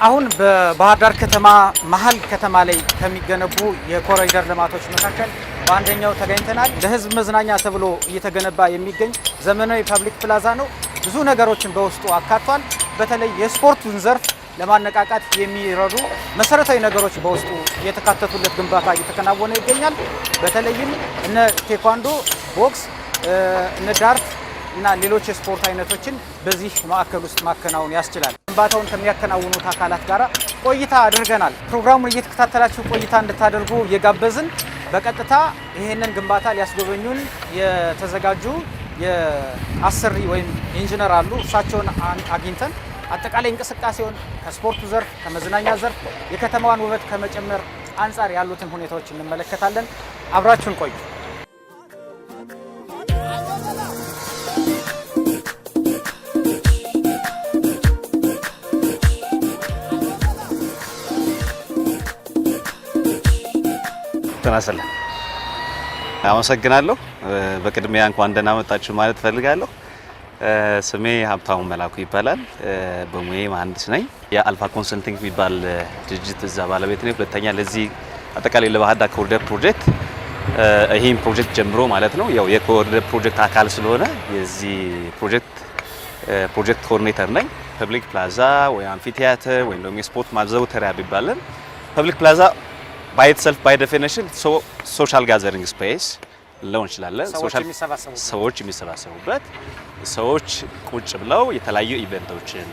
አሁን በባህር ዳር ከተማ መሀል ከተማ ላይ ከሚገነቡ የኮሪደር ልማቶች መካከል በአንደኛው ተገኝተናል። ለህዝብ መዝናኛ ተብሎ እየተገነባ የሚገኝ ዘመናዊ ፐብሊክ ፕላዛ ነው። ብዙ ነገሮችን በውስጡ አካቷል። በተለይ የስፖርቱን ዘርፍ ለማነቃቃት የሚረዱ መሰረታዊ ነገሮች በውስጡ የተካተቱለት ግንባታ እየተከናወነ ይገኛል። በተለይም እነ ቴኳንዶ፣ ቦክስ፣ እነ ዳርት እና ሌሎች የስፖርት አይነቶችን በዚህ ማዕከል ውስጥ ማከናወን ያስችላል። ግንባታውን ከሚያከናውኑት አካላት ጋር ቆይታ አድርገናል። ፕሮግራሙን እየተከታተላችሁ ቆይታ እንድታደርጉ እየጋበዝን በቀጥታ ይህንን ግንባታ ሊያስጎበኙን የተዘጋጁ የአሰሪ ወይም ኢንጂነር አሉ። እሳቸውን አግኝተን አጠቃላይ እንቅስቃሴውን ከስፖርቱ ዘርፍ ከመዝናኛ ዘርፍ የከተማዋን ውበት ከመጨመር አንጻር ያሉትን ሁኔታዎች እንመለከታለን። አብራችሁን ቆዩ። ተናሰለ አመሰግናለሁ። በቅድሚያ እንኳን ደህና መጣችሁ ማለት ፈልጋለሁ። ስሜ ሀብታሙ መላኩ ይባላል። በሙዬ መሀንዲስ ነኝ። የአልፋ ኮንሰልቲንግ የሚባል ድርጅት እዛ ባለቤት ነኝ። ሁለተኛ ለዚህ አጠቃላይ ለባህር ዳር ኮሪደር ፕሮጀክት ይሄን ፕሮጀክት ጀምሮ ማለት ነው ያው የኮሪደር ፕሮጀክት አካል ስለሆነ የዚህ ፕሮጀክት ኮኦርዲኔተር ነኝ። ፐብሊክ ፕላዛ ወይ አምፊቲያትር ወይም ደግሞ የስፖርት ማዘውተሪያ ቢባለን ፐብሊክ ፕላዛ by itself by definition social gathering space ሊሆን ይችላል። ሰዎች የሚሰባሰቡበት ሰዎች ቁጭ ብለው የተለያዩ ኢቨንቶችን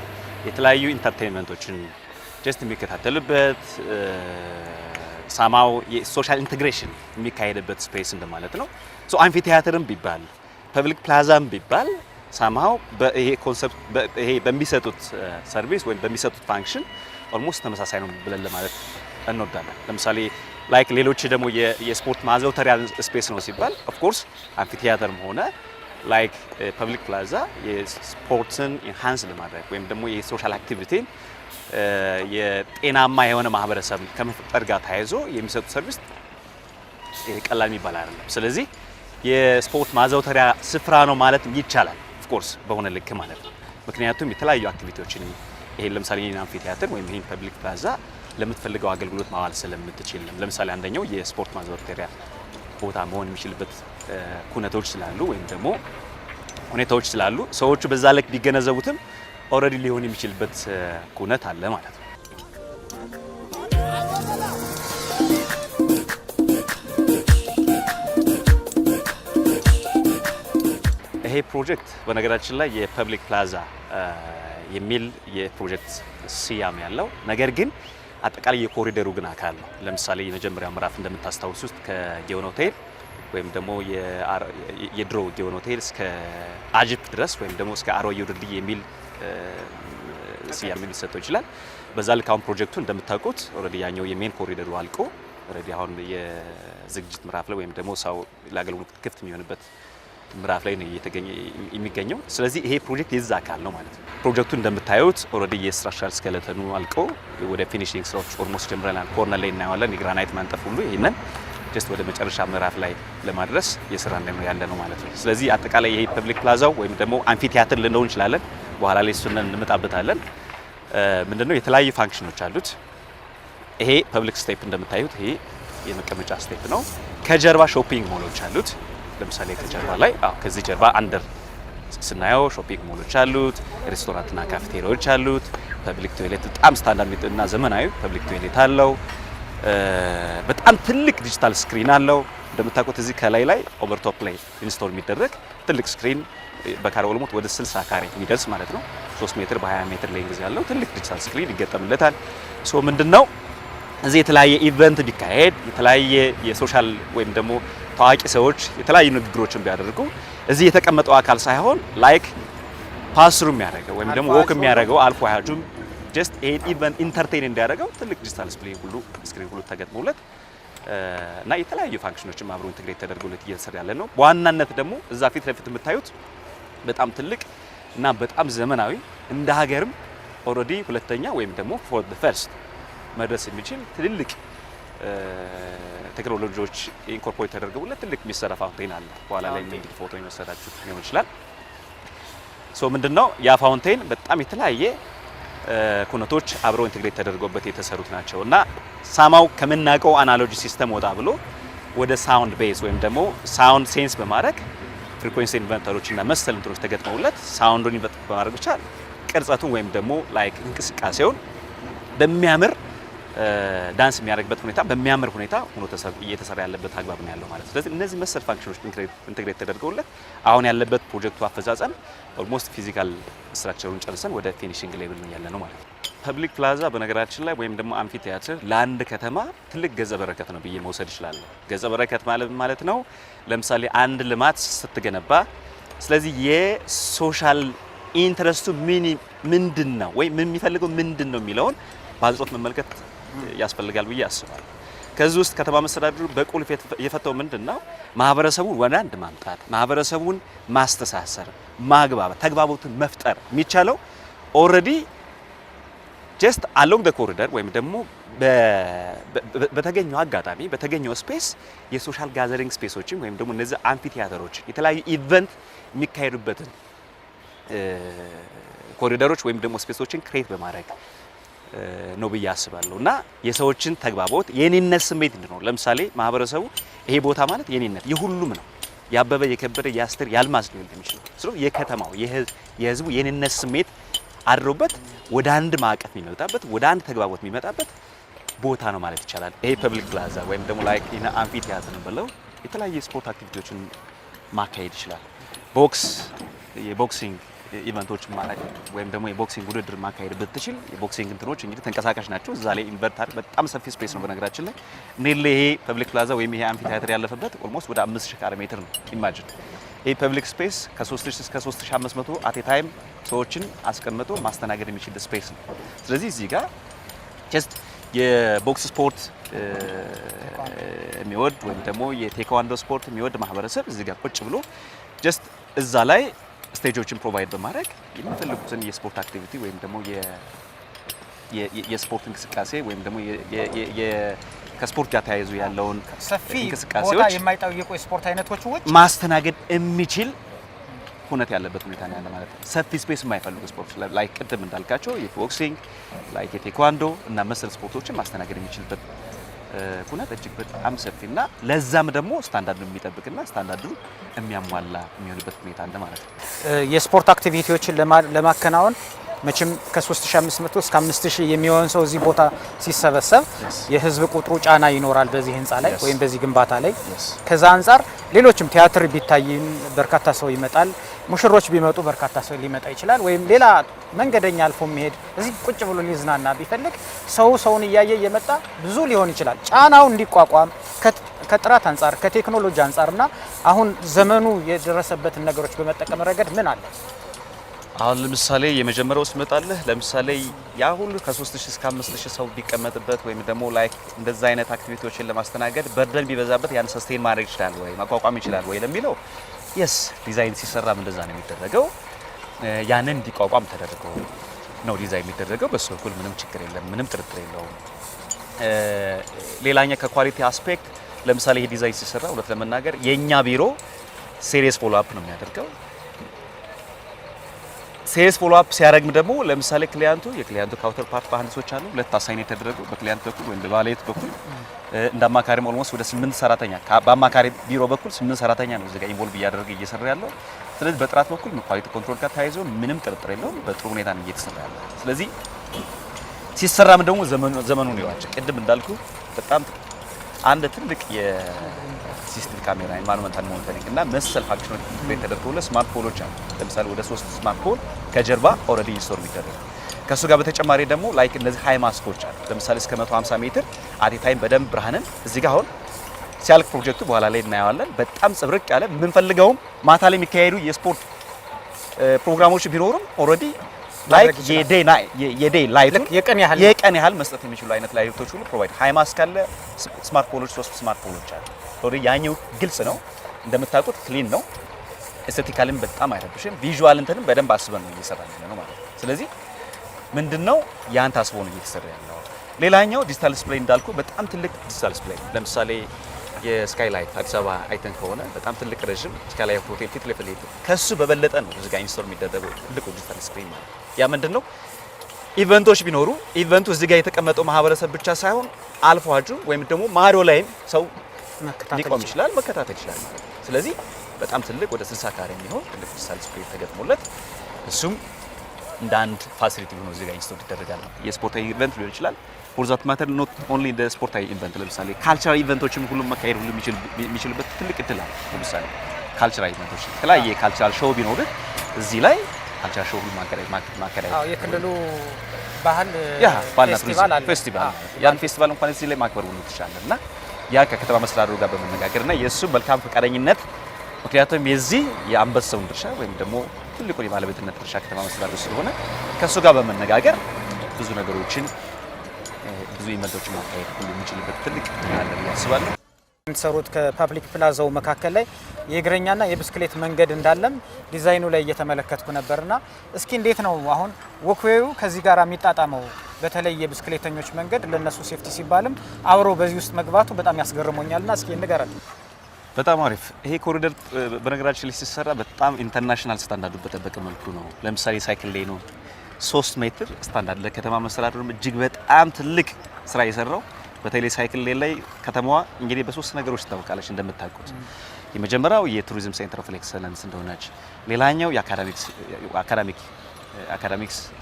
የተለያዩ ኢንተርቴይንመንቶችን ጀስት የሚከታተሉበት ሳማው የሶሻል ኢንተግሬሽን የሚካሄድበት ስፔስ እንደማለት ነው። ሶ አምፊ ቲያትርም ቢባል ፐብሊክ ፕላዛም ቢባል ሳማው በይሄ ኮንሰፕት ይሄ በሚሰጡት ሰርቪስ ወይም በሚሰጡት ፋንክሽን ኦልሞስት ተመሳሳይ ነው ብለን ለማለት እንወዳለን። ለምሳሌ ላይክ ሌሎች ደግሞ የስፖርት ማዘውተሪያ ስፔስ ነው ሲባል ኦፍ ኮርስ አምፊ ቲያትርም ሆነ ላይክ ፐብሊክ ፕላዛ የስፖርትን ኢንሃንስ ለማድረግ ወይም ደግሞ የሶሻል አክቲቪቲን የጤናማ የሆነ ማህበረሰብ ከመፍጠር ጋር ተያይዞ የሚሰጡ ሰርቪስ ቀላል የሚባል አይደለም። ስለዚህ የስፖርት ማዘውተሪያ ስፍራ ነው ማለት ይቻላል ኦፍ ኮርስ በሆነ ልክ ማለት ነው። ምክንያቱም የተለያዩ አክቲቪቲዎችን ይሄ ለምሳሌ አምፊ ቲያትር ወይም ይሄን ፐብሊክ ፕላዛ ለምትፈልገው አገልግሎት ማዋል ስለምትችል ለምሳሌ አንደኛው የስፖርት ማዘውተሪያ ቦታ መሆን የሚችልበት ኩነቶች ስላሉ ወይም ደግሞ ሁኔታዎች ስላሉ ሰዎቹ በዛ ልክ ቢገነዘቡትም ኦልሬዲ ሊሆን የሚችልበት ኩነት አለ ማለት ነው። ይሄ ፕሮጀክት በነገራችን ላይ የፐብሊክ ፕላዛ የሚል የፕሮጀክት ስያሜ ያለው ነገር ግን አጠቃላይ የኮሪደሩ ግን አካል ነው። ለምሳሌ የመጀመሪያው ምዕራፍ እንደምታስታውሱት ከጊዮን ሆቴል ወይም ደግሞ የድሮ ጊዮን ሆቴል እስከ አጅፕ ድረስ ወይም ደግሞ እስከ አሮጌው ድልድይ የሚል ስያሜ ሊሰጠው ይችላል። በዛ ልክ አሁን ፕሮጀክቱ እንደምታውቁት ኦልሬዲ ያኛው የሜን ኮሪደሩ አልቆ ኦልሬዲ አሁን የዝግጅት ምዕራፍ ላይ ወይም ደግሞ ሰው ለአገልግሎት ክፍት የሚሆንበት ምዕራፍ ላይ ነው የሚገኘው። ስለዚህ ይሄ ፕሮጀክት የዛ አካል ነው ማለት ነው። ፕሮጀክቱ እንደምታዩት ኦልሬዲ የስትራክቸራል ስኬለተኑ አልቆ ወደ ፊኒሺንግ ስራዎች ኦልሞስት ጀምረናል። ኮርነር ላይ እናየዋለን የግራናይት ማንጠፍ ሁሉ ይሄንን ጀስት ወደ መጨረሻ ምዕራፍ ላይ ለማድረስ የስራ እንደሆነ ያለ ነው ማለት ነው። ስለዚህ አጠቃላይ ይሄ ፐብሊክ ፕላዛው ወይም ደግሞ አምፊ ቲያትር ልንለው እንችላለን። በኋላ ላይ እሱን እንመጣበታለን። ምንድነው የተለያዩ ፋንክሽኖች አሉት። ይሄ ፐብሊክ ስቴፕ እንደምታዩት ይሄ የመቀመጫ ስቴፕ ነው። ከጀርባ ሾፒንግ ሞሎች አሉት። ለምሳሌ ከጀርባ ላይ ከዚህ ጀርባ አንደር ስናየው ሾፒንግ ሞሎች አሉት፣ ሬስቶራንትና ካፌቴሪያዎች አሉት። ፐብሊክ ቶይሌት በጣም ስታንዳርድ እና ዘመናዊ ፐብሊክ ቶይሌት አለው። በጣም ትልቅ ዲጂታል ስክሪን አለው። እንደምታውቁት እዚህ ከላይ ላይ ኦቨርቶፕ ላይ ኢንስቶል የሚደረግ ትልቅ ስክሪን በካሬ ኦልሞስት ወደ 60 ካሬ የሚደርስ ማለት ነው። 3 ሜትር በ20 ሜትር ላይ እንግዲህ ያለው ትልቅ ዲጂታል ስክሪን ይገጠምለታል። ሶ ምንድነው እዚህ የተለያየ ኢቨንት ቢካሄድ የተለያየ የሶሻል ወይም ደግሞ ታዋቂ ሰዎች የተለያዩ ንግግሮችን ቢያደርጉ እዚህ የተቀመጠው አካል ሳይሆን ላይክ ፓስሩ የሚያደርገው ወይም ደግሞ ወክ የሚያደርገው አልፎ ያጁም ጀስት ኢቨንት ኢንተርቴይን እንዲያደርገው ትልቅ ዲጂታል ስክሪን ሁሉ ተገጥሞለት እና የተለያዩ ፋንክሽኖችም አብሮ ኢንተግሬት ተደርጎለት እየተሰራ ያለ ነው። በዋናነት ደግሞ እዛ ፊት ለፊት የምታዩት በጣም ትልቅ እና በጣም ዘመናዊ እንደ ሀገርም ኦልሬዲ ሁለተኛ ወይም ደግሞ ፎር ዘ ፈርስት መድረስ የሚችል ትልልቅ ቴክኖሎጂዎች ኢንኮርፖሬት ተደርገውለት ትልቅ የሚሰራ ፋውንቴን አለ። በኋላ ላይ እንግዲህ ፎቶ ይመሰራችሁ ሊሆን ይችላል። ሶ ምንድነው ያ ፋውንቴን በጣም የተለያየ ኩነቶች አብረው ኢንተግሬት ተደርጎበት የተሰሩት ናቸው እና ሳማው ከምናቀው አናሎጂ ሲስተም ወጣ ብሎ ወደ ሳውንድ ቤዝ ወይም ደግሞ ሳውንድ ሴንስ በማድረግ ፍሪኩዌንሲ ኢንቨርተሮች እና መሰል እንትሮች ተገጥመውለት ሳውንዱን ኢንቨርት በማድረግ ብቻ ቅርጸቱን ወይም ደግሞ ላይክ እንቅስቃሴውን በሚያምር ዳንስ የሚያደርግበት ሁኔታ በሚያምር ሁኔታ ሆኖ እየተሰራ ያለበት አግባብ ነው ያለው ማለት ነው። ስለዚህ እነዚህ መሰል ፋንክሽኖች ኢንተግሬት ተደርገውለት አሁን ያለበት ፕሮጀክቱ አፈጻጸም ኦልሞስት ፊዚካል ስትራክቸሩን ጨርሰን ወደ ፊኒሺንግ ሌቭል ነው ያለ ነው ማለት ነው። ፐብሊክ ፕላዛ በነገራችን ላይ ወይም ደግሞ አምፊ ቲያትር ለአንድ ከተማ ትልቅ ገጸ በረከት ነው ብዬ መውሰድ ይችላል። ገጸ በረከት ማለት ነው ለምሳሌ አንድ ልማት ስትገነባ ስለዚህ የሶሻል ኢንተረስቱ ምንድነው ወይ ምን የሚፈልገው ምንድነው የሚለውን ባልጾት መመልከት ያስፈልጋል ብዬ አስባለሁ። ከዚህ ውስጥ ከተማ መስተዳድሩ በቁልፍ የፈተው ምንድነው ማህበረሰቡን ወደ አንድ ማምጣት፣ ማህበረሰቡን ማስተሳሰር፣ ማግባባት፣ ተግባቦትን መፍጠር የሚቻለው ኦሬዲ ጀስት አሎንግ ዘ ኮሪደር ወይም ደግሞ በተገኘው አጋጣሚ በተገኘው ስፔስ የሶሻል ጋዘሪንግ ስፔሶችን ወይም ደግሞ እነዚህ አምፊ ቲያትሮች የተለያዩ ኢቨንት የሚካሄዱበትን ኮሪደሮች ወይም ደግሞ ስፔሶችን ክሬት በማድረግ ነው ብዬ አስባለሁ እና የሰዎችን ተግባቦት የኔነት ስሜት እንዲኖር ለምሳሌ ማህበረሰቡ ይሄ ቦታ ማለት የኔነት የሁሉም ነው ያበበ የከበደ ያስተር ያልማዝ ነው እንደሚችል ስለዚህ የከተማው የህዝቡ የኔነት ስሜት አድሮበት ወደ አንድ ማዕቀፍ የሚመጣበት ወደ አንድ ተግባቦት የሚመጣበት ቦታ ነው ማለት ይቻላል። ይሄ ፐብሊክ ፕላዛ ወይም ደግሞ ላይክ ኢን አምፊ ቲያትር ነው ብለው የተለያየ ስፖርት አክቲቪቲዎችን ማካሄድ ይችላል። የቦክሲንግ ኢቨንቶች ማለት ወይም ደግሞ የቦክሲንግ ውድድር ማካሄድ ብትችል የቦክሲንግ እንትኖች እንግዲህ ተንቀሳቃሽ ናቸው። እዛ ላይ ኢንቨርተር በጣም ሰፊ ስፔስ ነው በነገራችን ላይ ኔል ይሄ ፐብሊክ ፕላዛ ወይም ይሄ አምፊ ቲያትር ያለፈበት ኦልሞስት ወደ 5000 ካሬ ሜትር ነው። ኢማጂን ይሄ ፐብሊክ ስፔስ ከ3000 እስከ 3500 አት ታይም ሰዎችን አስቀምጦ ማስተናገድ የሚችል ስፔስ ነው። ስለዚህ እዚህ ጋር ጀስት የቦክስ ስፖርት የሚወድ ወይም ደግሞ የቴኳንዶ ስፖርት የሚወድ ማህበረሰብ እዚህ ጋር ቁጭ ብሎ ጀስት እዛ ላይ ስቴጆችን ፕሮቫይድ በማድረግ የሚፈልጉትን የስፖርት አክቲቪቲ ወይም ደግሞ የስፖርት እንቅስቃሴ ወይም ደግሞ ከስፖርት ጋር ተያይዞ ያለውን ሰፊ እንቅስቃሴዎች ቦታ የማይጠይቁ የስፖርት አይነቶች ማስተናገድ የሚችል ሁኔታ ያለበት ሁኔታ ነው ያለ ማለት ነው። ሰፊ ስፔስ የማይፈልጉ ስፖርት ላይክ ቅድም እንዳልካቸው የቦክሲንግ ላይክ የቴኳንዶ እና መሰል ስፖርቶችን ማስተናገድ የሚችልበት ሁኔታ እጅግ በጣም ሰፊና ለዛም ደግሞ ስታንዳርዱን የሚጠብቅና ስታንዳርዱን የሚያሟላ የሚሆንበት ሁኔታ አለ ማለት ነው። የስፖርት አክቲቪቲዎችን ለማከናወን መቼም ከ3500 እስከ 5000 የሚሆን ሰው እዚህ ቦታ ሲሰበሰብ የህዝብ ቁጥሩ ጫና ይኖራል በዚህ ህንጻ ላይ ወይም በዚህ ግንባታ ላይ። ከዛ አንፃር ሌሎችም ቲያትር ቢታይም በርካታ ሰው ይመጣል። ሙሽሮች ቢመጡ በርካታ ሰው ሊመጣ ይችላል። ወይም ሌላ መንገደኛ አልፎ መሄድ እዚህ ቁጭ ብሎ ሊዝናና ቢፈልግ ሰውን እያየ እየመጣ ብዙ ሊሆን ይችላል። ጫናው እንዲቋቋም ከጥራት አንፃር ከቴክኖሎጂ አንፃርና አሁን ዘመኑ የደረሰበትን ነገሮች በመጠቀም ረገድ ምን አለ? አሁን ለምሳሌ የመጀመሪያው ስመጣለህ ለምሳሌ ያ ሁሉ ከ3000 እስከ 5000 ሰው ቢቀመጥበት ወይም ደግሞ ላይክ እንደዛ አይነት አክቲቪቲዎችን ለማስተናገድ በርደን ቢበዛበት ያን ሰስቴን ማድረግ ይችላል ወይ ማቋቋም ይችላል ወይ ለሚለው የስ ዲዛይን ሲሰራም እንደዛ ነው የሚደረገው። ያንን እንዲቋቋም ተደርገው ነው ዲዛይን የሚደረገው። በሱ በኩል ምንም ችግር የለም፣ ምንም ጥርጥር የለውም። ሌላኛ ከኳሊቲ አስፔክት ለምሳሌ ይሄ ዲዛይን ሲሰራ እውነት ለመናገር የኛ ቢሮ ሴሪየስ ፎሎ አፕ ነው የሚያደርገው። ሴሪየስ ፎሎ አፕ ሲያደርግም ደግሞ ለምሳሌ የክሊያንቱ ካውንተር ፓርት መሀንዲሶች አሉ፣ ሁለት አሳይን የተደረጉ በክሊያንት በኩል ወይም በባለቤት በኩል እንደ አማካሪም ኦልሞስት ወደ 8 ሰራተኛ በአማካሪ ቢሮ በኩል 8 ሰራተኛ ነው እዚህ ጋር ኢንቮልቭ እያደረገ እየሰራ ያለው። ስለዚህ በጥራት በኩል ኳሊቲ ኮንትሮል ጋር ተያይዞ ምንም ጥርጥር የለውም በጥሩ ሁኔታ ነው እየተሰራ ያለው። ስለዚህ ሲሰራም ደግሞ ዘመኑን ይዋጭ ቅድም እንዳልኩ በጣም አንድ ትልቅ የሲሲቲቪ ካሜራ ኢንቫይሮንመንታል ሞኒተሪንግ እና መሰል ፋንክሽኖች ተደርገውለት ስማርት ፖሎች አሉ። ለምሳሌ ወደ 3 ስማርት ፖል ከጀርባ ኦልሬዲ ኢንስቶል የሚደረጉ ከሱ ጋር በተጨማሪ ደግሞ ላይክ እነዚህ ሃይ ማስኮች አሉ። ለምሳሌ እስከ 150 ሜትር አት ታይም በደንብ ብርሃንን እዚህ ጋር አሁን ሲያልቅ ፕሮጀክቱ በኋላ ላይ እናየዋለን። በጣም ጽብርቅ ያለ የምንፈልገውም ማታ ላይ የሚካሄዱ የስፖርት ፕሮግራሞች ቢኖሩም ኦልሬዲ ላይክ የዴይ ላይት የቀን ያህል መስጠት የሚችሉ አይነት ላይቶች ሁሉ ፕሮቫይድ ሃይ ማስክ አለ። ስማርት ፖሎች 3 ስማርት ፖሎች አሉ። ኦልሬዲ ያኛው ግልጽ ነው እንደምታውቁት ክሊን ነው። ኤስቴቲካልን በጣም አይረብሽም። ቪዥዋል እንትንም በደንብ አስበን ነው እየሰራን ያለነው ማለት ነው። ስለዚህ ምንድነው ያን ታስቦ ነው እየተሰራ ያለው። ሌላኛው ዲጂታል ዲስፕሌይ እንዳልኩ በጣም ትልቅ ዲጂታል ዲስፕሌይ ለምሳሌ የስካይላይት አዲስ አበባ አይተን ከሆነ በጣም ትልቅ ረጅም ስካይላይት ሆቴል ፊት ለፊት ከሱ በበለጠ ነው እዚህ ጋር ኢንስቶል የሚደረገው ትልቁ ዲጂታል ስክሪን ማለት ያ ምንድነው ኢቨንቶች ቢኖሩ ኢቨንቱ እዚህ ጋር የተቀመጠው ማህበረሰብ ብቻ ሳይሆን አልፏችሁ ወይም ደግሞ ማዶ ላይም ሰው ሊቆም ይችላል መከታተል ይችላል። ስለዚህ በጣም ትልቅ ወደ 60 ካሬ የሚሆን ትልቅ ዲጂታል ስክሪን ተገጥሞለት እሱም እንደ አንድ ፋሲሊቲ ሆኖ እዚህ ጋር ኢንስቶል ይደረጋል። የስፖርታዊ ኢቨንት ሊሆን ይችላል ፎር ዛት ማተር ኖት ኦንሊ እንደ ስፖርታዊ ኢቨንት ለምሳሌ ካልቸራል ኢቨንቶችም ሁሉም መካሄድ ሁሉ የሚችልበት ትልቅ እድል አለ። ለምሳሌ ካልቸራል ኢቨንቶች የተለያየ ካልቸራል ሾው ቢኖር እዚህ ላይ ካልቸራል ሾው ሁሉ ማካሄድ የክልሉ ባህል ፌስቲቫል ያን ፌስቲቫል እንኳን እዚህ ላይ ማክበር ሁሉ ትችላለና ያ ከከተማ መስተዳድሩ ጋር በመነጋገርና የእሱ መልካም ፈቃደኝነት ምክንያቱም የዚህ የአንበሳውን ድርሻ ወይም ደግሞ ትልቁ የባለቤትነት ድርሻ ከተማ መስተዳድሩ ስለሆነ ከሱ ጋር በመነጋገር ብዙ ነገሮችን ብዙ ኢቨንቶችን ማካሄድ ሁሉ የሚችልበት ትልቅ አለ ብዬ አስባለሁ። የምትሰሩት ከፓብሊክ ፕላዛው መካከል ላይ የእግረኛና የብስክሌት መንገድ እንዳለም ዲዛይኑ ላይ እየተመለከትኩ ነበርና እስኪ እንዴት ነው አሁን ወክዌው ከዚህ ጋር የሚጣጣመው? በተለይ የብስክሌተኞች መንገድ ለነሱ ሴፍቲ ሲባልም አብሮ በዚህ ውስጥ መግባቱ በጣም ያስገርሞኛልና እስኪ እንገራለን። በጣም አሪፍ። ይሄ ኮሪደር በነገራችን ላይ ሲሰራ በጣም ኢንተርናሽናል ስታንዳርዱ በጠበቀ መልኩ ነው። ለምሳሌ ሳይክል ሌን ነው 3 ሜትር ስታንዳርድ ለከተማ መስተዳድሩም እጅግ በጣም ትልቅ ስራ የሰራው። በተለይ ሳይክል ሌን ላይ ከተማዋ እንግዲህ በሶስት ነገሮች ትታወቃለች እንደምታውቁት። የመጀመሪያው የቱሪዝም ሴንተር ኦፍ ኤክሰለንስ እንደሆነች፣ ሌላኛው የአካዳሚክስ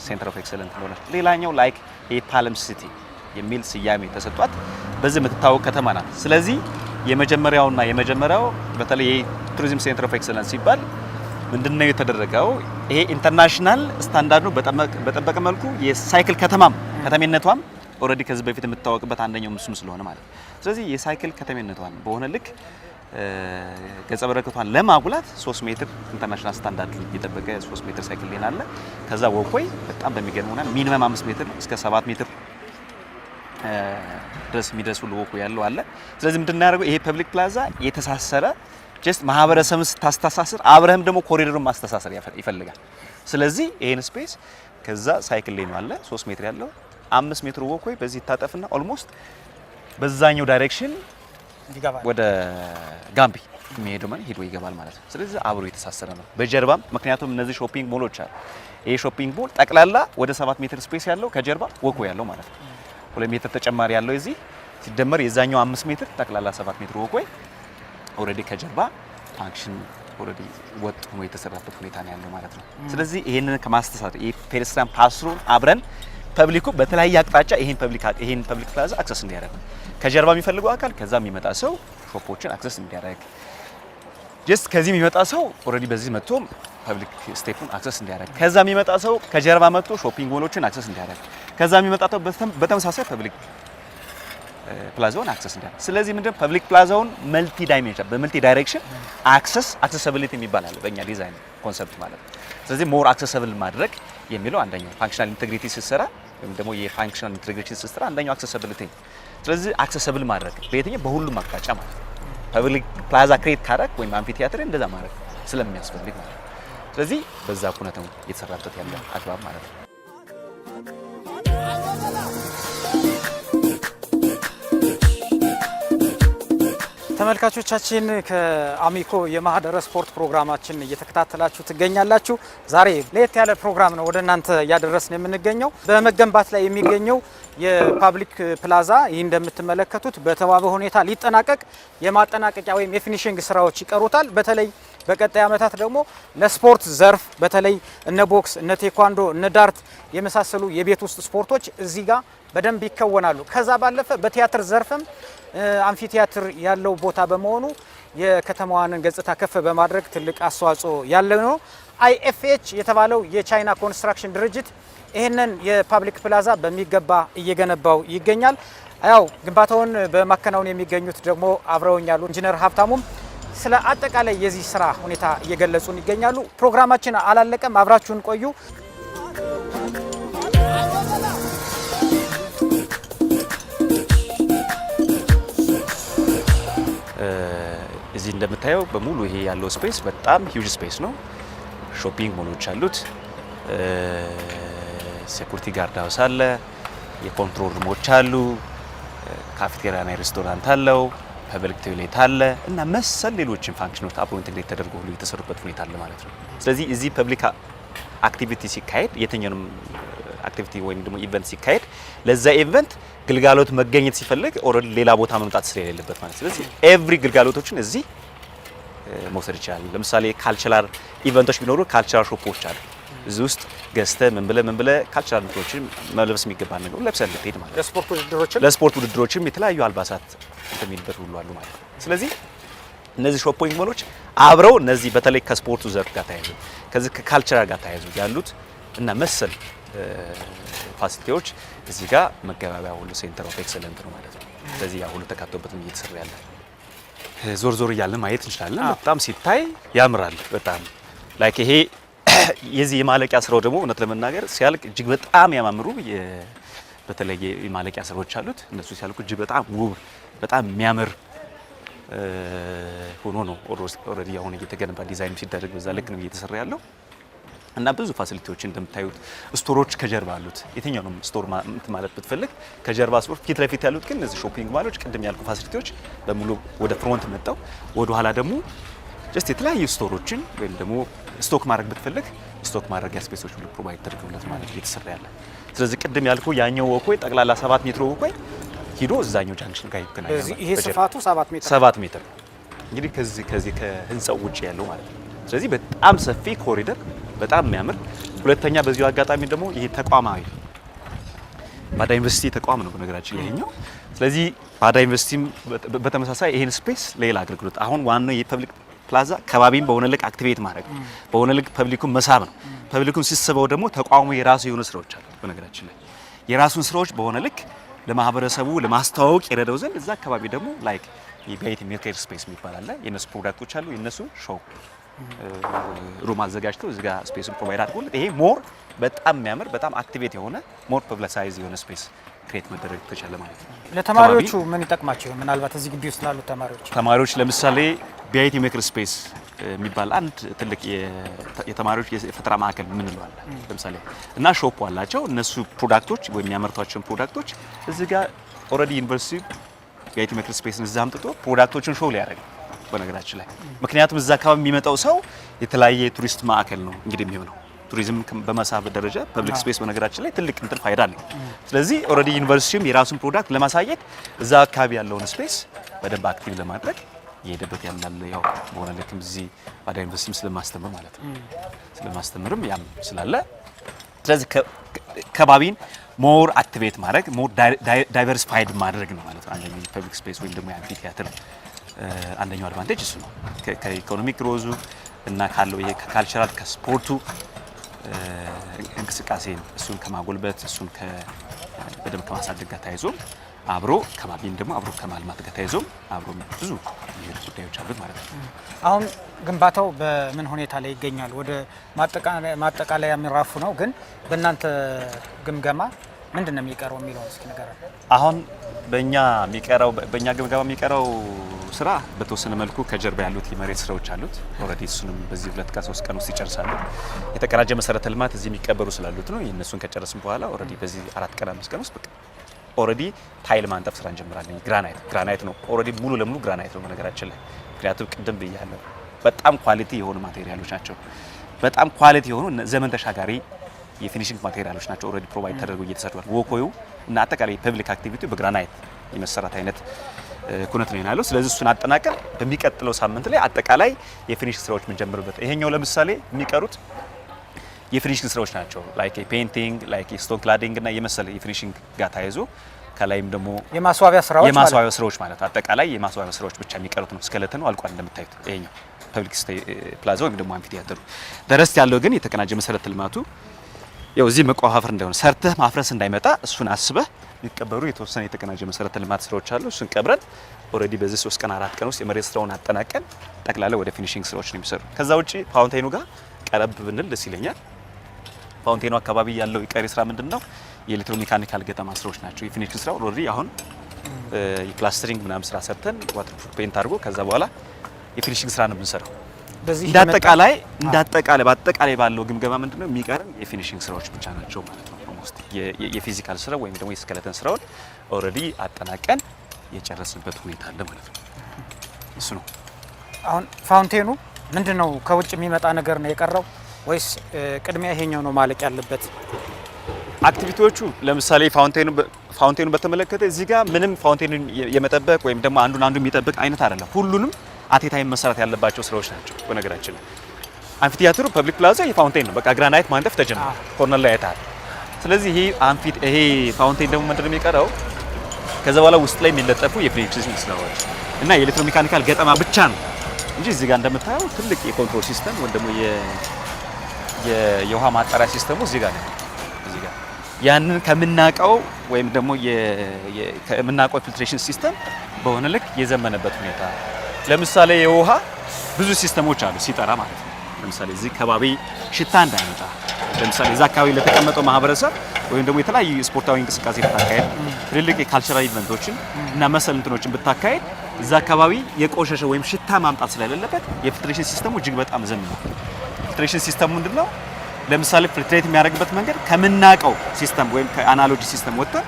ሴንተር ኦፍ ኤክሰለንስ እንደሆነች፣ ሌላኛው ላይክ የፓልም ሲቲ የሚል ስያሜ ተሰጥቷት በዚህ የምትታወቅ ከተማ ናት። ስለዚህ የመጀመሪያው በተለይ የቱሪዝም ሴንተር ኦፍ ኤክሰለንስ ሲባል ምንድነው የተደረገው? ይሄ ኢንተርናሽናል ስታንዳርዱ በጠበቀ መልኩ የሳይክል ከተሜነቷም ኦልሬዲ ከዚህ በፊት የምትታወቅበት አንደኛው ምስሉ ስለሆነ ማለት ነው። ስለዚህ የሳይክል ከተሜነቷን በሆነ ልክ ገጸ በረከቷን ለማጉላት 3 ሜትር ኢንተርናሽናል ስታንዳርድ የጠበቀ 3 ሜትር ሳይክል ሌን አለ። ከዛ ወኮይ በጣም በሚገርም ሆነ ሚኒመም 5 ሜትር እስከ 7 ሜትር ድረስ የሚደርሱ ወኮ ያለው አለ። ስለዚህ ምንድነው ያደርገው ይሄ ፐብሊክ ፕላዛ የተሳሰረ ጀስት ማህበረሰብን ስታስተሳስር አብረህም ደግሞ ኮሪደሩን ማስተሳሰር ይፈልጋል። ስለዚህ ይሄን ስፔስ ከዛ ሳይክል ሌን አለ 3 ሜትር ያለው 5 ሜትር ወኮይ በዚህ ታጠፍና ኦልሞስት በዛኛው ዳይሬክሽን ወደ ጋምቢ የሚሄደው ማለት ሄዶ ይገባል ማለት ነው። ስለዚህ አብሮ የተሳሰረ ነው በጀርባም ምክንያቱም እነዚህ ሾፒንግ ሞሎች አሉ። ይሄ ሾፒንግ ሞል ጠቅላላ ወደ 7 ሜትር ስፔስ ያለው ከጀርባ ወኮይ ያለው ማለት ነው። 2 ሜትር ተጨማሪ ያለው እዚህ ሲደመር የዛኛው 5 ሜትር ጠቅላላ 7 ሜትር ወኮይ ኦሬዲ ከጀርባ ፋንክሽን ኦሬዲ ወጥ ሆኖ የተሰራበት ሁኔታ ነው ያለው ማለት ነው። ስለዚህ ይሄንን ከማስተሳሰር የፔደስትሪያን ፓስሩን አብረን ፐብሊኩ በተለያየ አቅጣጫ ይሄን ፐብሊክ ፕላዛ አክሰስ እንዲያደርግ ከጀርባ የሚፈልገው አካል ከዛ የሚመጣ ሰው ሾፖችን አክሰስ እንዲያደርግ ጀስት ከዚህ የሚመጣ ሰው ኦሬዲ በዚህ መጥቶ ፐብሊክ ስቴፑን አክሰስ እንዲያደርግ ከዛ የሚመጣ ሰው ከጀርባ መጥቶ ሾፒንግ ሞሎችን አክሰስ እንዲያደርግ ከዛ የሚመጣ ሰው በተመሳሳይ ፐብሊክ ፕላዛውን አክሰስ እንዲያደርግ። ስለዚህ ምንድነው ፐብሊክ ፕላዛውን መልቲ ዳይሜንሽን በመልቲ ዳይሬክሽን አክሰሲቢሊቲ የሚባል አለ በእኛ ዲዛይን ኮንሰፕት ማለት ነው። ስለዚህ ሞር አክሰሲብል ማድረግ የሚለው አንደኛው ፋንክሽናል ኢንቴግሪቲ ሲሰራ ወይም ደግሞ የፋንክሽናል ኢንቴግሬሽን ሲሰራ አንደኛው አክሰሲቢሊቲ። ስለዚህ አክሰሲብል ማድረግ በየትኛው በሁሉም አቅጣጫ ማለት ነው። ፐብሊክ ፕላዛ ክሬት ካደረግ ወይም አምፊቲያትር እንደዛ ማድረግ ስለሚያስፈልግ ማለት ነው። ስለዚህ በዛ ኩነት ነው የተሰራበት ያለ አግባብ ማለት ነው። ተመልካቾቻችን ከአሚኮ የማህደረ ስፖርት ፕሮግራማችን እየተከታተላችሁ ትገኛላችሁ። ዛሬ ለየት ያለ ፕሮግራም ነው ወደ እናንተ እያደረስን የምንገኘው። በመገንባት ላይ የሚገኘው የፓብሊክ ፕላዛ ይህ እንደምትመለከቱት በተዋበ ሁኔታ ሊጠናቀቅ የማጠናቀቂያ ወይም የፊኒሺንግ ስራዎች ይቀሩታል። በተለይ በቀጣይ ዓመታት ደግሞ ለስፖርት ዘርፍ በተለይ እነ ቦክስ፣ እነ ቴኳንዶ፣ እነ ዳርት የመሳሰሉ የቤት ውስጥ ስፖርቶች እዚህ ጋር በደንብ ይከወናሉ። ከዛ ባለፈ በቲያትር ዘርፍም አምፊቲያትር ያለው ቦታ በመሆኑ የከተማዋን ገጽታ ከፍ በማድረግ ትልቅ አስተዋጽኦ ያለው ነው። አይኤፍኤች የተባለው የቻይና ኮንስትራክሽን ድርጅት ይህንን የፓብሊክ ፕላዛ በሚገባ እየገነባው ይገኛል። ያው ግንባታውን በማከናወን የሚገኙት ደግሞ አብረውኛሉ ኢንጂነር ሀብታሙም ስለ አጠቃላይ የዚህ ስራ ሁኔታ እየገለጹን ይገኛሉ። ፕሮግራማችን አላለቀም፣ አብራችሁን ቆዩ። እዚህ እንደምታየው በሙሉ ይሄ ያለው ስፔስ በጣም ሂውጅ ስፔስ ነው። ሾፒንግ ሞሎች አሉት፣ ሴኩሪቲ ጋርድ ሃውስ አለ፣ የኮንትሮል ሩሞች አሉ፣ ካፌቴሪያና ሬስቶራንት አለው፣ ፐብሊክ ቶይሌት አለ እና መሰል ሌሎችን ፋንክሽኖች አብሮ ኢንተግሬት ተደርጎ ሁሉ የተሰሩበት ሁኔታ አለ ማለት ነው። ስለዚህ እዚህ ፐብሊክ አክቲቪቲ ሲካሄድ የትኛውንም አክቲቪቲ ወይም ደግሞ ኢቨንት ሲካሄድ ለዛ ኢቨንት ግልጋሎት መገኘት ሲፈልግ ኦልሬዲ ሌላ ቦታ መምጣት ስለሌለበት ማለት ስለዚህ ኤቭሪ ግልጋሎቶችን እዚህ መውሰድ ይችላል። ለምሳሌ ካልቸራል ኢቨንቶች ቢኖሩ ካልቸራል ሾፖች አሉ። እዚህ ውስጥ ገዝተ ምን ብለ ካልቸራል ምርቶችን መልበስ የሚገባ ነገር ለብሰን ልትሄድ ማለት ነው። ለስፖርት ውድድሮችም የተለያዩ አልባሳት እንደሚልበት ሁሉ አሉ ማለት ነው። ስለዚህ እነዚህ ሾፒንግ ሞሎች አብረው እነዚህ በተለይ ከስፖርቱ ዘርፍ ጋር ተያይዞ ከዚህ ከካልቸራል ጋር ተያይዞ ያሉት እና መሰል ፋሲሊቲዎች እዚህ ጋር መገባቢያ ሁሉ ሴንተር ኦፍ ኤክሰለንት ነው ማለት ነው። ስለዚህ ያ ሁሉ ተካቶበትም እየተሰራ ያለ ዞር እያለ ማየት እንችላለን። በጣም ሲታይ ያምራል። በጣም ላይክ ይሄ የዚህ የማለቂያ ስራው ደግሞ እውነት ለመናገር ሲያልቅ እጅግ በጣም ያማምሩ በተለይ የማለቂያ ስራዎች አሉት። እነሱ ሲያልቁ እጅግ በጣም ውብ በጣም የሚያምር ሆኖ ነው ኦልሬዲ አሁን እየተገነባ ዲዛይን ሲደረግ በዛ ልክ ነው እየተሰራ ያለው እና ብዙ ፋሲሊቲዎች እንደምታዩት ስቶሮች ከጀርባ አሉት። የትኛውንም ስቶር ማለት ብትፈልግ ከጀርባ ስቶር ፊት ለፊት ያሉት ግን እነዚህ ሾፒንግ ማሎች ቅድም ያልኩ ፋሲሊቲዎች በሙሉ ወደ ፍሮንት መጣው ወደ ኋላ ደግሞ ጀስት የተለያዩ ስቶሮችን ወይም ደግሞ ስቶክ ማድረግ ብትፈልግ ስቶክ ማድረጊያ ስፔሶች ሁሉ ፕሮቫይድ ተደርገውለት ማለት እየተሰራ ያለ። ስለዚህ ቅድም ያልኩ ያኛው ወኮይ ጠቅላላ 7 ሜትር ወኮይ ሂዶ እዛኛው ጃንክሽን ጋር ይገናኛል። ይሄ ስፋቱ 7 ሜትር እንግዲህ ከዚህ ከህንጻው ውጪ ያለው ማለት ነው። ስለዚህ በጣም ሰፊ ኮሪደር በጣም የሚያምር ሁለተኛ በዚሁ አጋጣሚ ደግሞ ይሄ ተቋማዊ ባዳ ዩኒቨርሲቲ ተቋም ነው በነገራችን ላይ ይሄኛው። ስለዚህ ባዳ ዩኒቨርሲቲም በተመሳሳይ ይሄን ስፔስ ሌላ አገልግሎት አሁን ዋናው የፐብሊክ ፕላዛ ከባቢን በሆነ ልክ አክቲቬት ማድረግ በሆነ ልክ ፐብሊኩን መሳብ ነው። ፐብሊኩን ሲስበው ደግሞ ተቋሙ የራሱ የሆነ ስራዎች አሉ። በነገራችን ላይ የራሱን ስራዎች በሆነ ልክ ለማህበረሰቡ ለማስተዋወቅ ይረዳው ዘንድ እዛ አካባቢ ደግሞ ላይክ የቢአይቲ ሜከር ስፔስ የሚባል አለ። የነሱ ፕሮዳክቶች አሉ። የነሱ ሾው ሩም አዘጋጅተው እዚህ ጋር ስፔስን ፕሮቫይድ አድርጎለት ይሄ ሞር በጣም የሚያምር በጣም አክቲቬት የሆነ ሞር ፐብሊሳይዝ የሆነ ስፔስ ክሬት መደረግ ተቻለ ማለት ነው። ለተማሪዎቹ ምን ይጠቅማቸው? ምናልባት እዚህ ግቢ ውስጥ ላሉ ተማሪዎች ለምሳሌ ቢአይቲ ሜከር ስፔስ የሚባል አንድ ትልቅ የተማሪዎች የፈጠራ ማዕከል ምን እንለዋል ለምሳሌ እና ሾፕ አላቸው። እነሱ ፕሮዳክቶች ወይም የሚያመርቷቸውን ፕሮዳክቶች እዚህ ጋር ኦልሬዲ ዩኒቨርሲቲ ቢአይቲ ሜከር ስፔስን እዛ አምጥቶ ፕሮዳክቶችን ሾው ሊያደርግ በነገራችን ላይ ምክንያቱም እዛ አካባቢ የሚመጣው ሰው የተለያየ ቱሪስት ማዕከል ነው እንግዲህ የሚሆነው ቱሪዝም በመሳብ ደረጃ ፐብሊክ ስፔስ በነገራችን ላይ ትልቅ እንትን ፋይዳ አለው። ስለዚህ ኦልሬዲ ዩኒቨርሲቲውም የራሱን ፕሮዳክት ለማሳየት እዛ አካባቢ ያለውን ስፔስ በደንብ አክቲቭ ለማድረግ የሄደበት ያምናል። ያው በሆነ ልክም እዚህ ባዳ ዩኒቨርሲቲም ስለማስተምር ማለት ነው ስለማስተምርም ያም ስላለ ስለዚህ ከባቢን ሞር አክቲቬት ማድረግ ሞር ዳይቨርሲፋይድ ማድረግ ነው ማለት ነው። አንደኛው ፐብሊክ ስፔስ ወይም ደግሞ የአምፊ ቲያትር አንደኛው አድቫንቴጅ እሱ ነው። ከኢኮኖሚክ ግሮዙ እና ካለው ይሄ ከካልቸራል ከስፖርቱ እንቅስቃሴ እሱን ከማጎልበት እሱን በደንብ ከማሳደግ ጋር ተያይዞ አብሮ ከባቢን ደግሞ አብሮ ከማልማት ጋር ተያይዞ አብሮ ብዙ ጉዳዮች አሉት ማለት ነው። አሁን ግንባታው በምን ሁኔታ ላይ ይገኛል? ወደ ማጠቃለያ ምዕራፉ ነው። ግን በእናንተ ግምገማ ምንድነው የሚቀረው የሚለው እስኪ ንገረን። አሁን በእኛ ግምገማ የሚቀረው ስራ በተወሰነ መልኩ ከጀርባ ያሉት የመሬት ስራዎች አሉት። ኦልሬዲ እሱንም በዚህ 2-3 ቀን ውስጥ ይጨርሳሉ። የተቀናጀ መሰረተ ልማት እዚህ የሚቀበሩ ስላሉት ነው። የእነሱን ከጨረስን በኋላ ኦልሬዲ በዚህ 4-5 ቀን ውስጥ በቃ ኦልሬዲ ታይል ማንጠፍ ስራ እንጀምራለን። ግራናይት ነው ኦልሬዲ ሙሉ ለሙሉ ግራናይት ነው በነገራችን ላይ ምክንያቱም ቅድም ብያለሁ በጣም ኳሊቲ የሆኑ ማቴሪያሎች ናቸው። በጣም ኳሊቲ የሆኑ ዘመን ተሻጋሪ የፊኒሺንግ ማቴሪያሎች ናቸው። ኦልሬዲ ፕሮቫይድ ተደርገው እየተሰራሉ። ወኮዩ እና አጠቃላይ ፐብሊክ አክቲቪቲ በግራናይት የመሰራት አይነት ኩነት ነው ያለው። ስለዚህ እሱን አጠናቀን በሚቀጥለው ሳምንት ላይ አጠቃላይ የፊኒሺንግ ስራዎች የምንጀምርበት ይሄኛው ለምሳሌ የሚቀሩት የፊኒሺንግ ስራዎች ናቸው። ላይክ ፔይንቲንግ ላይክ ስቶን ክላዲንግ እና የመሰለ የፊኒሺንግ ጋር ተያይዞ ከላይም ደግሞ የማስዋቢያ ስራዎች ማለት አጠቃላይ የማስዋቢያ ስራዎች ብቻ የሚቀሩት ነው። ስኬለተኑ አልቋል እንደምታዩት ይሄኛው ፐብሊክ ፕላዛ ወይም ደግሞ አምፊ ቲያትሩ። ደረስት ያለው ግን የተቀናጀ መሰረተ ልማቱ ያው እዚህ መቋፋፈር እንዳይሆን ሰርተህ ማፍረስ እንዳይመጣ እሱን አስበህ የሚቀበሩ የተወሰነ የተቀናጀ መሰረተ ልማት ስራዎች አሉ። እሱን ቀብረን ኦልሬዲ በዚህ 3-4 ቀን ውስጥ የመሬት ስራውን አጠናቀን ጠቅላላ ወደ ፊኒሺንግ ስራዎች ነው የሚሰሩ። ከዛ ውጪ ፋውንቴኑ ጋር ቀረብ ብንል ደስ ይለኛል። ፋውንቴኑ አካባቢ ያለው የቀሪ ስራ ምንድነው? የኤሌክትሮሜካኒካል ገጠማ ስራዎች ናቸው። የፊኒሺንግ ስራው ኦልሬዲ አሁን የፕላስተሪንግ ምናምን ስራ ሰርተን ዋተርፕሩፍ ፔንት አድርጎ ከዛ በኋላ የፊኒሺንግ ስራ ነው የምንሰራው። በአጠቃላይ ባለው ግምገማ ምንድነው የሚቀርም የፊኒሺንግ ስራዎች ብቻ ናቸው ማለት ነው። ኦልሞስት የፊዚካል ስራ ወይም ደግሞ የስኬለተን ስራውን ኦልሬዲ አጠናቀን የጨረስንበት ሁኔታ አለ ማለት ነው። እሱ ነው። አሁን ፋውንቴኑ ምንድነው ከውጭ የሚመጣ ነገር ነው የቀረው ወይስ ቅድሚያ ይሄኛው ነው ማለቅ ያለበት? አክቲቪቲዎቹ ለምሳሌ ፋውንቴኑ በተመለከተ እዚህ ጋር ምንም ፋውንቴኑን የመጠበቅ ወይም ደግሞ አንዱን የሚጠብቅ አይነት አይደለም። ሁሉንም አቴታይም መሰራት ያለባቸው ስራዎች ናቸው። በነገራችን ላይ አምፊቲያትሩ ፐብሊክ ፕላዛ የፋውንቴን ነው። በቃ ግራናይት ማንጠፍ ተጀምሯል። ኮርነር ላይ አይተሃል። ስለዚህ ይሄ ፋውንቴን ደግሞ ምንድነው የሚቀረው? ከዛ በኋላ ውስጥ ላይ የሚለጠፉ የፕሪኤግዚስቲንግ ስራዎች እና የኤሌክትሮሜካኒካል ገጠማ ብቻ ነው እንጂ እዚህ ጋር እንደምታየው ትልቅ የኮንትሮል ሲስተም ወይ ደግሞ የውሃ ማጣሪያ ሲስተሙ እዚህ ጋር ነው። እዚህ ጋር ያንን ከምናቀው ወይም ደግሞ ከምናቀው ፊልትሬሽን ሲስተም በሆነ ልክ የዘመነበት ሁኔታ ለምሳሌ የውሃ ብዙ ሲስተሞች አሉ ሲጠራ ማለት ነው። ለምሳሌ እዚህ ከባቢ ሽታ እንዳይመጣ ለምሳሌ እዛ አካባቢ ለተቀመጠው ማህበረሰብ ወይም ደግሞ የተለያዩ ስፖርታዊ እንቅስቃሴ ብታካሄድ ትልልቅ የካልቸራል ኢቨንቶችን እና መሰል እንትኖችን ብታካሄድ እዛ አካባቢ የቆሸሸ ወይም ሽታ ማምጣት ስለሌለበት የፊልትሬሽን ሲስተሙ እጅግ በጣም ዘመናዊ ፊልትሬሽን ሲስተሙ ምንድነው? ለምሳሌ ፊልትሬት የሚያደርግበት መንገድ ከምናቀው ሲስተም ወይም ከአናሎጂ ሲስተም ወጥተን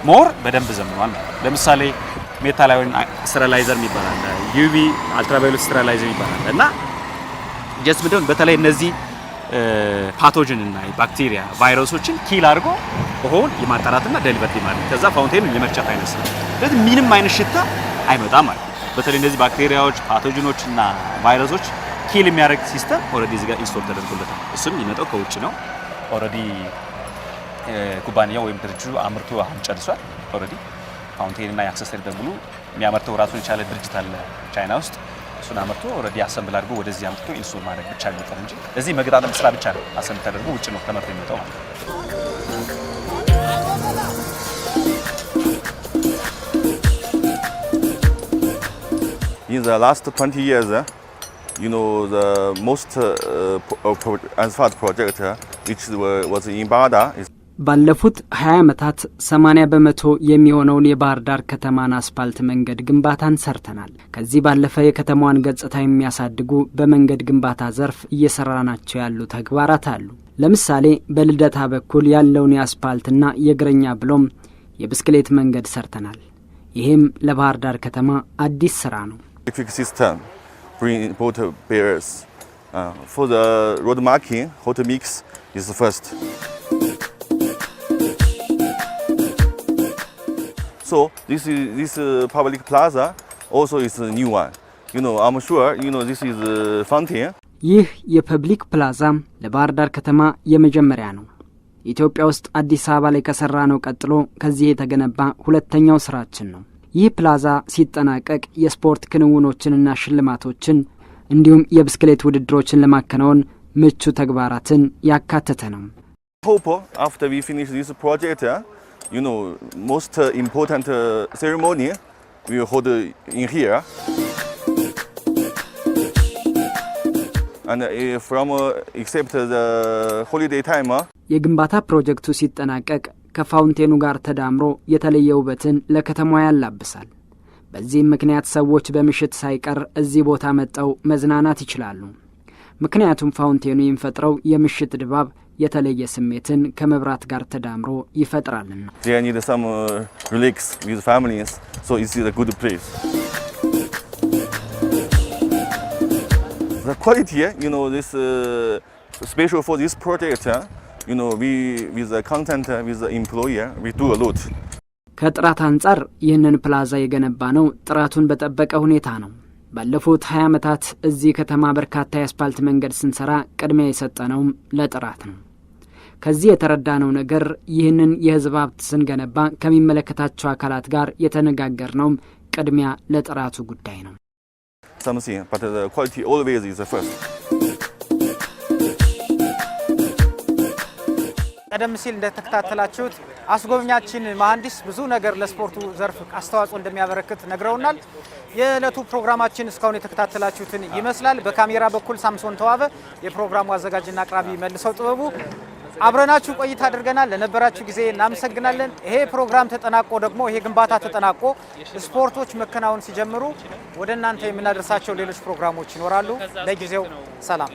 ሞር በደንብ ዘመኗል። ለምሳሌ ሜታል አዮን ስተራላይዘር ይባላል፣ ዩቪ አልትራቫዮሌት ስተራላይዘር ይባላል እና ጀስት ምንድነው በተለይ እነዚህ ፓቶጅን እና ባክቴሪያ ቫይረሶችን ኪል አድርጎ ውሃውን የማጣራትና ዴሊቨር ማድረግ ከዛ ፋውንቴኑን የመርጨት አይነት ነው። ስለዚህ ምንም አይነት ሽታ አይመጣም ማለት ነው። በተለይ እነዚህ ባክቴሪያዎች ፓቶጅኖች እና ቫይረሶች ኪል የሚያደርግ ሲስተም ኦልሬዲ እዚህ ጋር ኢንስቶል ተደርጎለታል። እሱም የሚመጣው ከውጭ ነው። ኦልሬዲ ኩባንያው ወይም ድርጅቱ አምርቶ አሁን ጨርሷል። ኦልሬዲ ፋውንቴን እና የአክሰሰሪ በሙሉ የሚያመርተው ራሱን የቻለ ድርጅት አለ ቻይና ውስጥ። እሱን አመርቶ ኦልሬዲ አሰምብል አድርጎ ወደዚህ አምጥቶ ኢንስቶል ማድረግ ብቻ ይመጣል እንጂ እዚህ መገጣጠም ስራ ብቻ ነው አሰምብል ተደርጎ ውጭ ነው ተመርቶ የሚመጣው ማለት ነው። In the last 20 years, you know, the most asphalt project which was in Bada is ባለፉት 20 ዓመታት 80 በመቶ የሚሆነውን የባህር ዳር ከተማን አስፋልት መንገድ ግንባታን ሰርተናል። ከዚህ ባለፈ የከተማዋን ገጽታ የሚያሳድጉ በመንገድ ግንባታ ዘርፍ እየሰራናቸው ያሉ ተግባራት አሉ። ለምሳሌ በልደታ በኩል ያለውን የአስፋልትና የእግረኛ ብሎም የብስክሌት መንገድ ሰርተናል። ይህም ለባህር ዳር ከተማ አዲስ ስራ ነው። electric system bring both barriers. For the road marking, hot mix is the first. So this public plaza also is a new one. You know, I'm sure this is fountain. ይህ የፐብሊክ ፕላዛ ለባህር ዳር ከተማ የመጀመሪያ ነው። ኢትዮጵያ ውስጥ አዲስ አበባ ላይ ከሰራ ነው ቀጥሎ ከዚህ የተገነባ ሁለተኛው ስራችን ነው። ይህ ፕላዛ ሲጠናቀቅ የስፖርት ክንውኖችንና ሽልማቶችን እንዲሁም የብስክሌት ውድድሮችን ለማከናወን ምቹ ተግባራትን ያካተተ ነው። Hope after we finish this project, most important ceremony we will hold in here. And from except the holiday time. የግንባታ ፕሮጀክቱ ሲጠናቀቅ ከፋውንቴኑ ጋር ተዳምሮ የተለየ ውበትን ለከተማዋ ያላብሳል። በዚህም ምክንያት ሰዎች በምሽት ሳይቀር እዚህ ቦታ መጥተው መዝናናት ይችላሉ። ምክንያቱም ፋውንቴኑ የሚፈጥረው የምሽት ድባብ የተለየ ስሜትን ከመብራት ጋር ተዳምሮ ይፈጥራልና። They need some relax with families, so it's a good place. The quality, this special for this project, we with the content with the employer, we do a lot. ከጥራት አንጻር ይህንን ፕላዛ የገነባ ነው ጥራቱን በጠበቀ ሁኔታ ነው። ባለፉት 20 ዓመታት እዚህ ከተማ በርካታ የአስፋልት መንገድ ስንሰራ ቅድሚያ የሰጠነው ለጥራት ነው። ከዚህ የተረዳነው ነገር ይህንን የህዝብ ሀብት ስንገነባ ከሚመለከታቸው አካላት ጋር የተነጋገርነው ቅድሚያ ለጥራቱ ጉዳይ ነው። Something, but the quality always is the first. ቀደም ሲል እንደተከታተላችሁት አስጎብኛችን መሐንዲስ ብዙ ነገር ለስፖርቱ ዘርፍ አስተዋጽኦ እንደሚያበረክት ነግረውናል። የዕለቱ ፕሮግራማችን እስካሁን የተከታተላችሁትን ይመስላል። በካሜራ በኩል ሳምሶን ተዋበ፣ የፕሮግራሙ አዘጋጅና አቅራቢ መልሰው ጥበቡ አብረናችሁ ቆይታ አድርገናል። ለነበራችሁ ጊዜ እናመሰግናለን። ይሄ ፕሮግራም ተጠናቆ ደግሞ ይሄ ግንባታ ተጠናቆ ስፖርቶች መከናወን ሲጀምሩ ወደ እናንተ የምናደርሳቸው ሌሎች ፕሮግራሞች ይኖራሉ። ለጊዜው ሰላም።